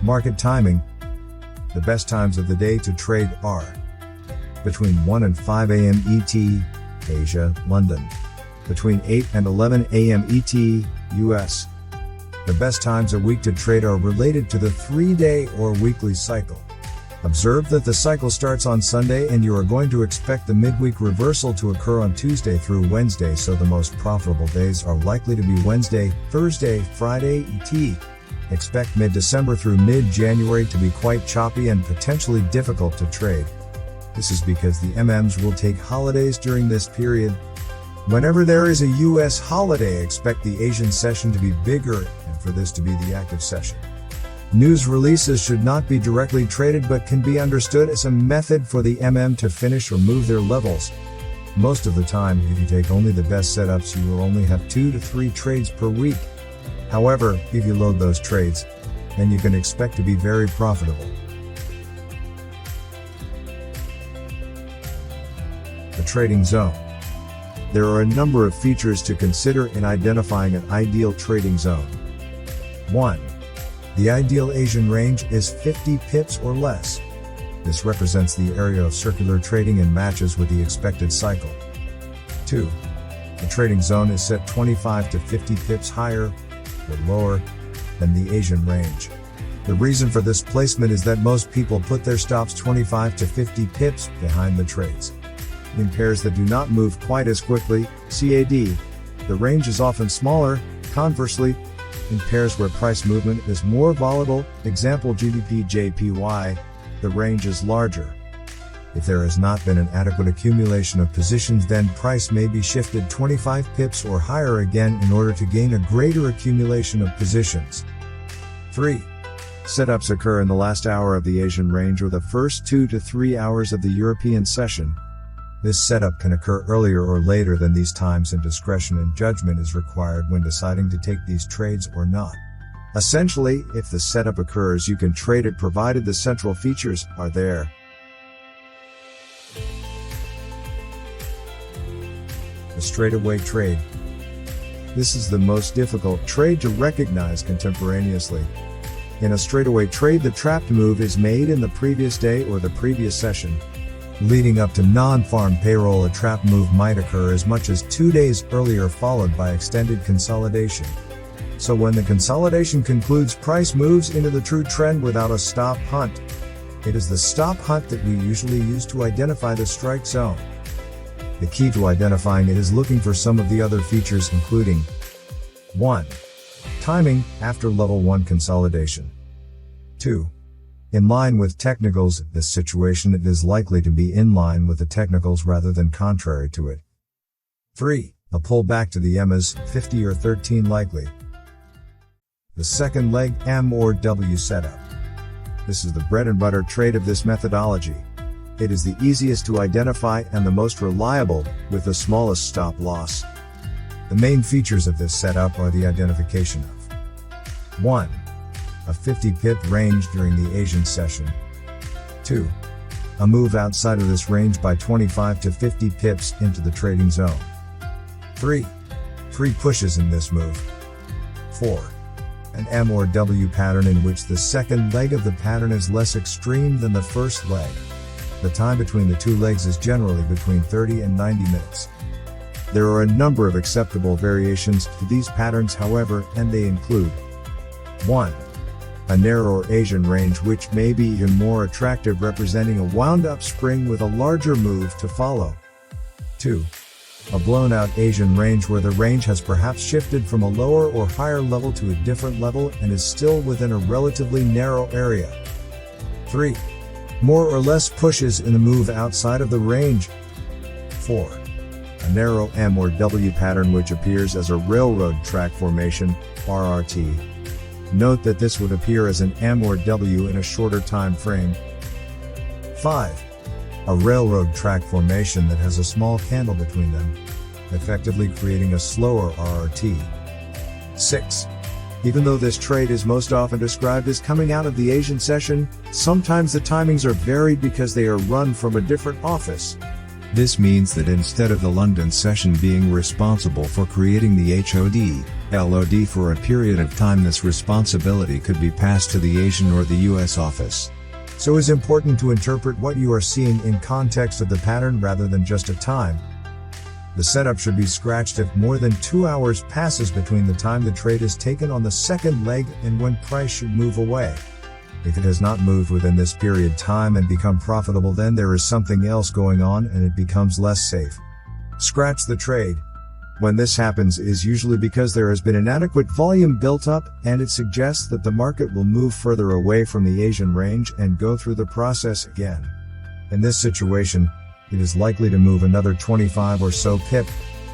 Market timing. The best times of the day to trade are between 1 and 5 a.m. ET, Asia, London. Between 8 and 11 a.m. ET, US. The best times a week to trade are related to the 3-day or weekly cycle. Observe that the cycle starts on Sunday and you are going to expect the midweek reversal to occur on Tuesday through Wednesday, so the most profitable days are likely to be Wednesday, Thursday, Friday ET. Expect mid-December through mid-January to be quite choppy and potentially difficult to trade. This is because the MMs will take holidays during this period. Whenever there is a US holiday, expect the Asian session to be bigger and for this to be the active session. News releases should not be directly traded but can be understood as a method for the MM to finish or move their levels. Most of the time, if you take only the best setups, you will only have 2 to 3 trades per week. However, if you load those trades, then you can expect to be very profitable. The trading zone. There are a number of features to consider in identifying an ideal trading zone. 1. The ideal Asian range is 50 pips or less. This represents the area of circular trading and matches with the expected cycle. 2. The trading zone is set 25 to 50 pips higher or lower than the Asian range. The reason for this placement is that most people put their stops 25 to 50 pips behind the trades. In pairs that do not move quite as quickly, CAD, the range is often smaller. Conversely, in pairs where price movement is more volatile, example GBP JPY, the range is larger. If there has not been an adequate accumulation of positions, then price may be shifted 25 pips or higher again in order to gain a greater accumulation of positions. 3. Setups occur in the last hour of the Asian range or the first 2 to 3 hours of the European session. This setup can occur earlier or later than these times, and discretion and judgment is required when deciding to take these trades or not. Essentially, if the setup occurs, you can trade it provided the central features are there. The straightaway trade. This is the most difficult trade to recognize contemporaneously. In a straightaway trade, the trapped move is made in the previous day or the previous session. Leading up to non-farm payroll, a trap move might occur as much as 2 days earlier, followed by extended consolidation. So when the consolidation concludes, price moves into the true trend without a stop hunt. It is the stop hunt that we usually use to identify the strike zone. The key to identifying it is looking for some of the other features, including 1. Timing after level 1 consolidation. 2. In line with technicals. This situation, it is likely to be in line with the technicals rather than contrary to it. 3. A pullback to the EMAs, 50 or 13 likely. The second leg, M or W setup. This is the bread and butter trade of this methodology. It is the easiest to identify and the most reliable, with the smallest stop loss. The main features of this setup are the identification of 1. A 50 pip range during the Asian session. 2. A move outside of this range by 25 to 50 pips into the trading zone. 3. 3 pushes in this move. 4. An M or W pattern in which the second leg of the pattern is less extreme than the first leg. The time between the two legs is generally between 30 and 90 minutes. There are a number of acceptable variations to these patterns, however, and they include 1. A narrower Asian range, which may be even more attractive, representing a wound-up spring with a larger move to follow. 2. A blown-out Asian range, where the range has perhaps shifted from a lower or higher level to a different level and is still within a relatively narrow area. 3. More or less pushes in the move outside of the range. 4. A narrow M or W pattern which appears as a railroad track formation, RRT. Note that this would appear as an M or W in a shorter time frame. 5. A railroad track formation that has a small candle between them, effectively creating a slower RRT. 6. Even though this trade is most often described as coming out of the Asian session, sometimes the timings are varied because they are run from a different office. This means that instead of the London session being responsible for creating the HOD, LOD for a period of time. This responsibility could be passed to the Asian or the US office. So it's important to interpret what you are seeing in context of the pattern rather than just a time. The setup should be scratched if more than 2 hours passes between the time the trade is taken on the second leg and when price should move away. If it has not moved within this period time and become profitable, then there is something else going on and it becomes less safe. Scratch the trade. When this happens, it is usually because there has been inadequate volume built up, and it suggests that the market will move further away from the Asian range and go through the process again. In this situation, it is likely to move another 25 or so pip,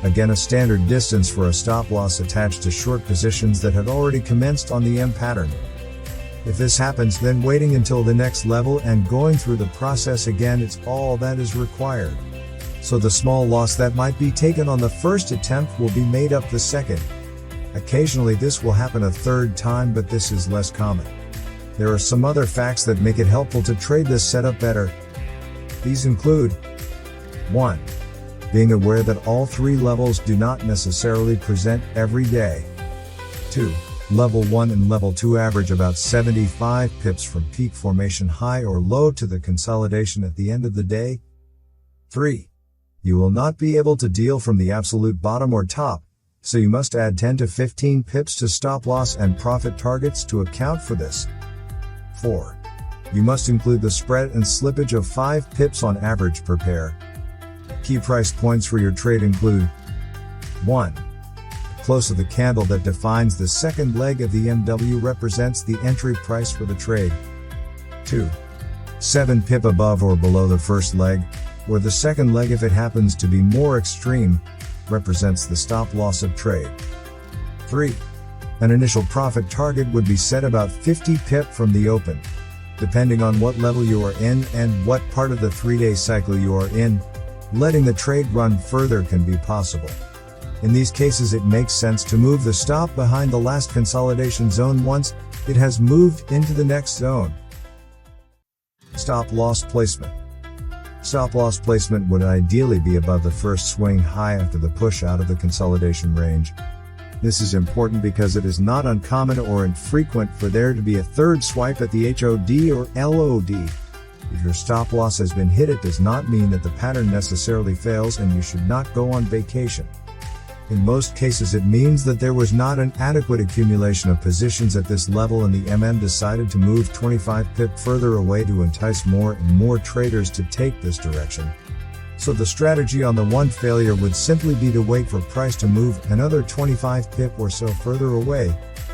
again a standard distance for a stop loss attached to short positions that had already commenced on the M pattern. If this happens, then waiting until the next level and going through the process again is all that is required. So the small loss that might be taken on the first attempt will be made up the second. Occasionally this will happen a third time, but this is less common. There are some other facts that make it helpful to trade this setup better. These include 1. Being aware that all three levels do not necessarily present every day. 2. Level 1 and Level 2 average about 75 pips from peak formation high or low to the consolidation at the end of the day. 3. You will not be able to deal from the absolute bottom or top, so you must add 10 to 15 pips to stop loss and profit targets to account for this. 4. You must include the spread and slippage of 5 pips on average per pair. Key price points for your trade include 1. Close of the candle that defines the second leg of the MW represents the entry price for the trade. 2. 7 pip above or below the first leg, or the second leg if it happens to be more extreme, represents the stop loss of trade. 3. An initial profit target would be set about 50 pip from the open. Depending on what level you are in and what part of the 3-day cycle you are in, letting the trade run further can be possible. In these cases, it makes sense to move the stop behind the last consolidation zone once it has moved into the next zone. Stop loss placement. Stop loss placement would ideally be above the first swing high after the push out of the consolidation range. This is important because it is not uncommon or infrequent for there to be a third swipe at the HOD or LOD. If your stop loss has been hit, it does not mean that the pattern necessarily fails and you should not go on vacation. In most cases, it means that there was not an adequate accumulation of positions at this level and the MM decided to move 25 pip further away to entice more and more traders to take this direction. So the strategy on the one failure would simply be to wait for price to move another 25 pip or so further away,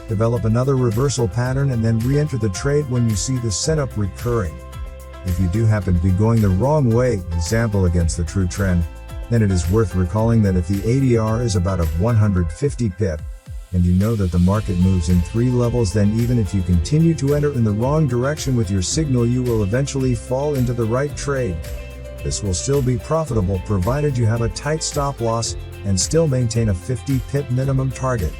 develop another reversal pattern and then re-enter the trade when you see the setup recurring. If you do happen to be going the wrong way, example against the true trend, then it is worth recalling that if the ADR is about 150 pip, and you know that the market moves in 3 levels, then even if you continue to enter in the wrong direction with your signal, you will eventually fall into the right trade. This will still be profitable provided you have a tight stop loss and still maintain a 50 pip minimum target.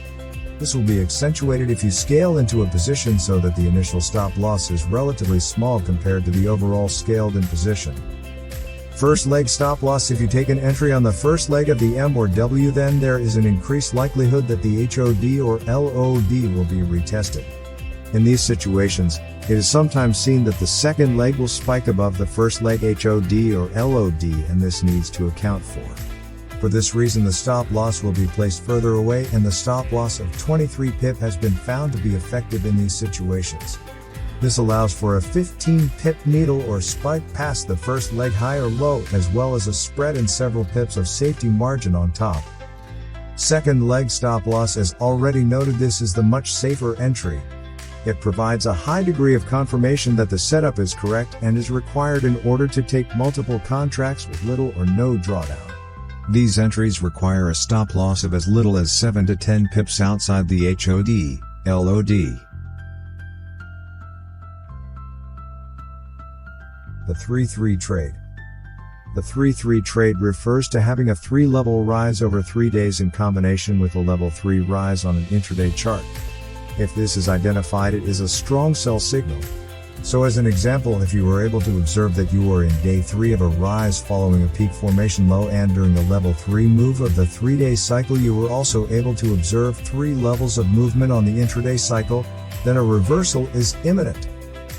This will be accentuated if you scale into a position so that the initial stop loss is relatively small compared to the overall scaled in position. First leg stop loss. If you take an entry on the first leg of the M or W, then there is an increased likelihood that the HOD or LOD will be retested. In these situations, it is sometimes seen that the second leg will spike above the first leg HOD or LOD, and this needs to account for. For this reason, the stop loss will be placed further away, and the stop loss of 23 pip has been found to be effective in these situations. This allows for a 15 pip needle or spike past the first leg high or low, as well as a spread and several pips of safety margin on top. Second leg stop loss, as already noted, this is the much safer entry. It provides a high degree of confirmation that the setup is correct and is required in order to take multiple contracts with little or no drawdown. These entries require a stop loss of as little as 7 to 10 pips outside the HOD, LOD. The 3-3 trade. The 3-3 trade refers to having a 3-level rise over 3 days in combination with a level 3 rise on an intraday chart. If this is identified, it is a strong sell signal. So as an example, if you were able to observe that you were in day 3 of a rise following a peak formation low, and during the level 3 move of the 3-day cycle you were also able to observe 3 levels of movement on the intraday cycle, then a reversal is imminent.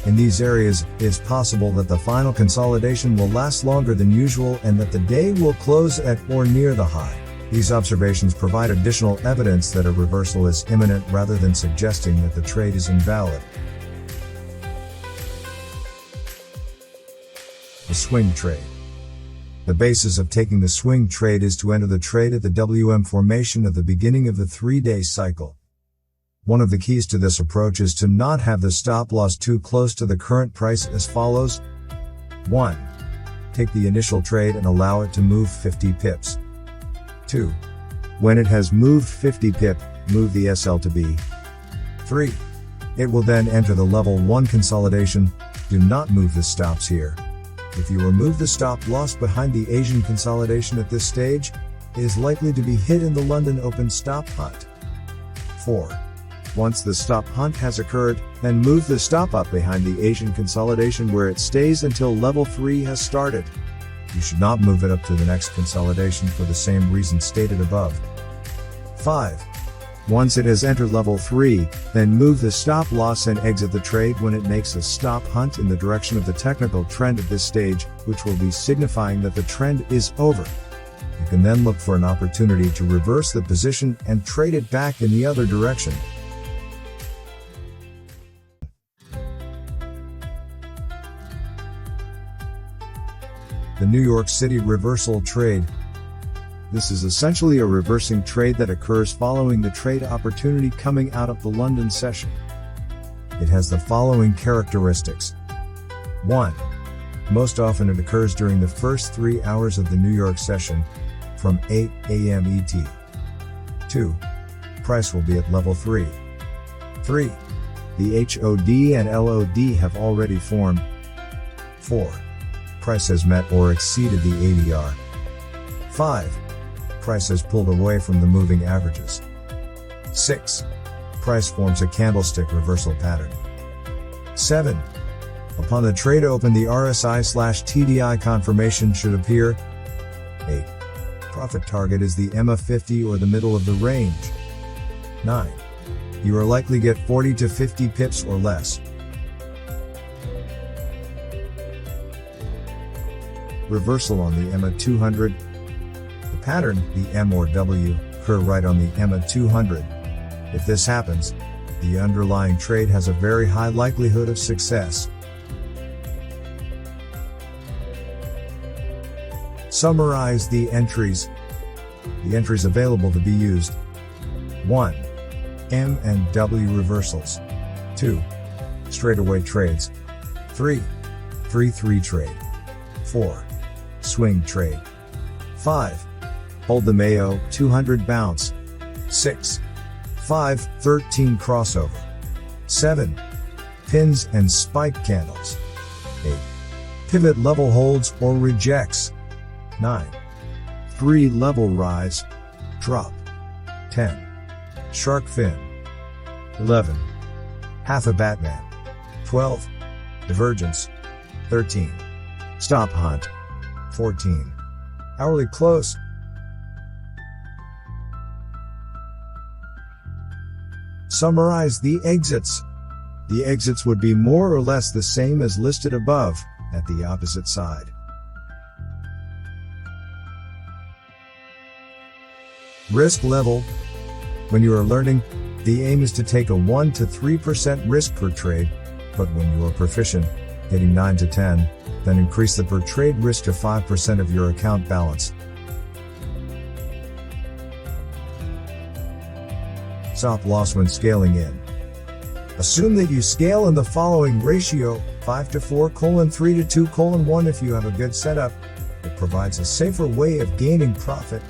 In these areas, it is possible that the final consolidation will last longer than usual and that the day will close at or near the high. These observations provide additional evidence that a reversal is imminent rather than suggesting that the trade is invalid. The swing trade. The basis of taking the swing trade is to enter the trade at the WM formation at the beginning of the 3-day cycle. One of the keys to this approach is to not have the stop loss too close to the current price as follows. 1. Take the initial trade and allow it to move 50 pips. 2. When it has moved 50 pip, move the SL to B. 3. It will then enter the level 1 consolidation. Do not move the stops here. If you remove the stop loss behind the Asian consolidation at this stage, it is likely to be hit in the London Open stop hunt. 4. Once the stop hunt has occurred, then move the stop up behind the Asian consolidation where it stays until level 3 has started. You should not move it up to the next consolidation for the same reason stated above. 5. Once it has entered level 3, then move the stop loss and exit the trade when it makes a stop hunt in the direction of the technical trend at this stage, which will be signifying that the trend is over. You can then look for an opportunity to reverse the position and trade it back in the other direction. The New York City reversal trade. This is essentially a reversing trade that occurs following the trade opportunity coming out of the London session. It has the following characteristics. 1. Most often it occurs during the first 3 hours of the New York session, from 8 a.m. ET. 2. Price will be at level 3. 3. The HOD and LOD have already formed. 4. Price has met or exceeded the ADR. 5. Price has pulled away from the moving averages. 6. Price forms a candlestick reversal pattern. 7. Upon the trade open, the RSI/TDI confirmation should appear. 8. Profit target is the EMA 50 or the middle of the range. 9. You are likely to get 40 to 50 pips or less. Reversal on the EMA 200. The pattern, the M or W, occur right on the EMA 200. If this happens, the underlying trade has a very high likelihood of success. Summarize the entries. The entries available to be used. 1. M and W reversals. 2. Straightaway trades. 3. 3-3 trade. 4. Swing trade. 5. Hold the Mayo 200 bounce. 6. 5-13 crossover. 7. Pins and spike candles. 8. Pivot level holds or rejects. 9. 3 level rise, drop. 10. Shark fin. 11. Half a Batman. 12. Divergence. 13. Stop hunt. 14. Hourly close. Summarize the exits. The exits would be more or less the same as listed above, at the opposite side. Risk level. When you are learning, the aim is to take a 1 to 3% risk per trade, but when you are proficient, hitting 9 to 10, then increase the per trade risk to 5% of your account balance. Stop loss when scaling in. Assume that you scale in the following ratio, 5:4:3 to 2:1 if you have a good setup. It provides a safer way of gaining profit.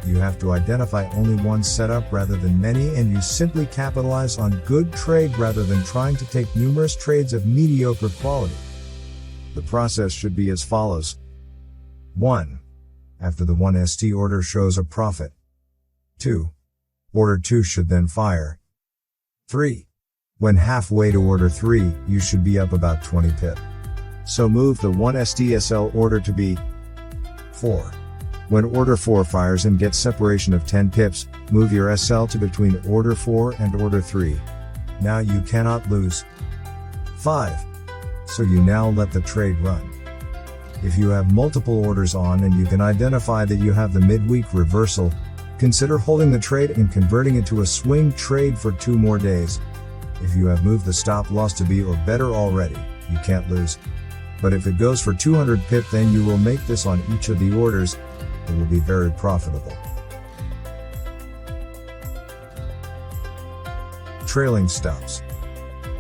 You have to identify only one setup rather than many, and you simply capitalize on good trade rather than trying to take numerous trades of mediocre quality. The process should be as follows. 1. After the 1ST order shows a profit. 2. Order 2 should then fire. 3. When halfway to order 3, you should be up about 20 pip. So move the 1 STSL order to be 4. When order 4 fires and gets separation of 10 pips, move your SL to between order 4 and order 3. Now you cannot lose. 5. So you now let the trade run. If you have multiple orders on and you can identify that you have the midweek reversal, consider holding the trade and converting it to a swing trade for 2 more days. If you have moved the stop loss to be or better already, you can't lose. But if it goes for 200 pip, then you will make this on each of the orders. It will be very profitable. Trailing stops.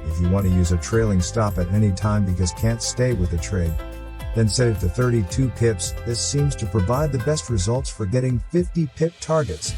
If you want to use a trailing stop at any time because can't stay with the trade, then set it to 32 pips. This seems to provide the best results for getting 50 pip targets.